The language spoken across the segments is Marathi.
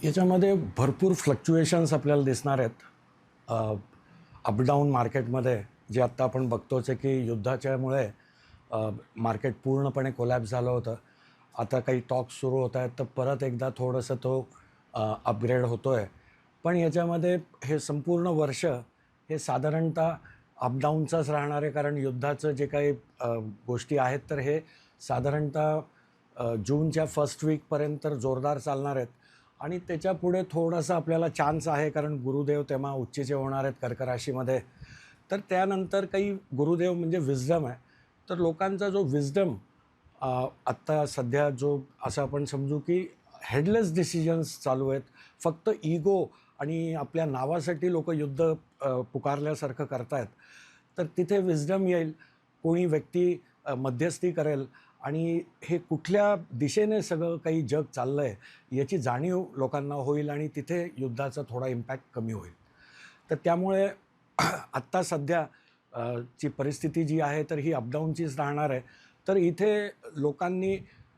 याच्यामध्ये भरपूर फ्लक्च्युएशन्स आपल्याला दिसणार आहेत. अपडाऊन मार्केटमध्ये जे आत्ता आपण बघतोच आहे की युद्धाच्यामुळे मार्केट पूर्णपणे कोलॅप्स झालं होतं. आता काही टॉक्स सुरू होत आहेत, तर परत एकदा थोडंसं तो अपग्रेड होतो आहे. पण याच्यामध्ये हे संपूर्ण वर्ष हे साधारणतः अपडाऊनचाच राहणार आहे, कारण युद्धाचं जे काही गोष्टी आहेत, तर हे साधारणतः जूनच्या फर्स्ट वीकपर्यंत तर जोरदार चालणार आहेत. आणि त्याच्यापुढे थोडासा आपल्याला चान्स आहे, कारण गुरुदेव तेव्हा उच्चीचे होणार आहेत कर्क राशीमध्ये. तर त्यानंतर काही गुरुदेव म्हणजे विस्डम आहे. तर लोकांचा जो विस्डम आत्ता सध्या जो असं आपण समजू की हेडलेस डिसिजन्स चालू आहेत. फक्त इगो आणि आपल्या नावासाठी लोक युद्ध पुकारल्यासारखं करतायत. तर तिथे विस्डम येईल. कोणी व्यक्ती मध्यस्थी करेल आणि हे कुठल्या दिशेने सगळं काही जग चाललं आहे याची जाणीव लोकांना होईल आणि तिथे युद्धाचा थोडा इम्पॅक्ट कमी होईल. तर त्यामुळे आत्ता सध्या ची परिस्थिती जी आहे तर ही अपडाऊनचीच राहणार आहे. तर इथे लोकांनी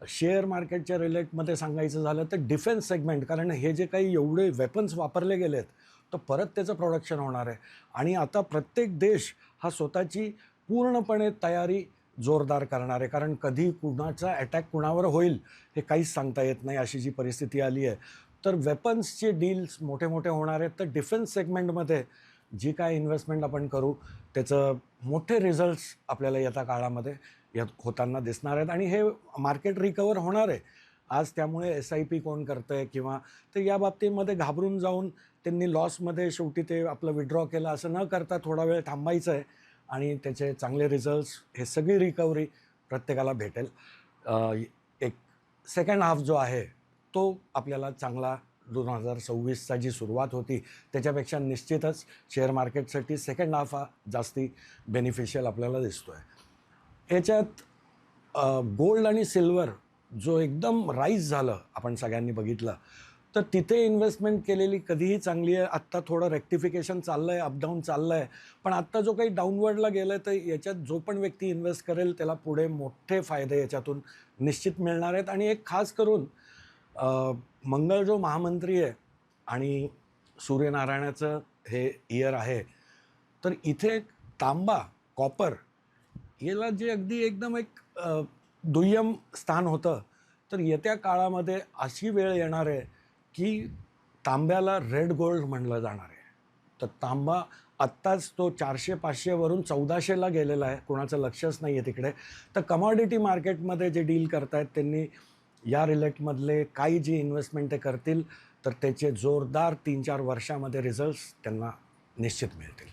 शेअर मार्केटच्या रिलेटमध्ये सांगायचं झालं तर डिफेन्स सेगमेंट, कारण हे जे काही एवढे वेपन्स वापरले गेले आहेत, तर परत त्याचं प्रोडक्शन होणार आहे. आणि आता प्रत्येक देश हा स्वतःची पूर्णपणे तयारी जोरदार करणार आहे, कारण कधी कुणाचा अटॅक कुणावर होईल हे काहीच सांगता येत नाही, अशी जी परिस्थिती आली आहे. तर वेपन्सचे डील्स मोठे मोठे होणार आहेत. तर डिफेन्स सेगमेंटमध्ये जी काय इन्व्हेस्टमेंट आपण करू त्याचं मोठे रिझल्ट्स आपल्याला येत्या काळामध्ये होताना दिसणार आहेत. आणि हे मार्केट रिकवर होणार आहे आज. त्यामुळे SIP कोण करतं आहे किंवा तर या बाबतीमध्ये घाबरून जाऊन त्यांनी लॉसमध्ये शेवटी ते आपलं विड्रॉ केलं असं न करता थोडा वेळ थांबायचं आहे आणि त्याचे चांगले रिझल्ट्स, हे सगळी रिकव्हरी प्रत्येकाला भेटेल. एक सेकंड हाफ जो आहे तो आपल्याला चांगला 2026चा जी सुरुवात होती त्याच्यापेक्षा निश्चितच शेअर मार्केटसाठी सेकंड हाफ हा जास्ती बेनिफिशियल आपल्याला दिसतो आहे. याच्यात गोल्ड आणि सिल्वर जो एकदम राईज झालं आपण सगळ्यांनी बघितलं, तर तिथे इन्व्हेस्टमेंट केलेली कधीही चांगली आहे. आत्ता थोडं रेक्टिफिकेशन चाललं आहे, अपडाऊन चाललं आहे. पण आत्ता जो काही डाऊनवर्डला गेलं आहे, तर याच्यात जो पण व्यक्ती इन्व्हेस्ट करेल त्याला पुढे मोठे फायदे याच्यातून निश्चित मिळणार आहेत. आणि एक खास करून मंगळ जो महामंत्री आहे आणि सूर्यनारायणाचं हे इयर आहे, तर इथे तांबा, कॉपर याला जे अगदी एकदम एक दुय्यम स्थान होतं, तर येत्या काळामध्ये अशी वेळ येणार आहे की तांब्याला रेड गोल्ड म्हणलं जाणार आहे. तर तांबा आत्ताच तो 400-500 वरून 1400ला गेलेला आहे, कोणाचं लक्षच नाही आहे तिकडे. तर कमॉडिटी मार्केटमध्ये जे डील करतायत त्यांनी या रिलेटमधले काही जी इन्व्हेस्टमेंट ते करतील तर त्याचे जोरदार 3-4 वर्षामध्ये रिझल्ट्स त्यांना निश्चित मिळतील.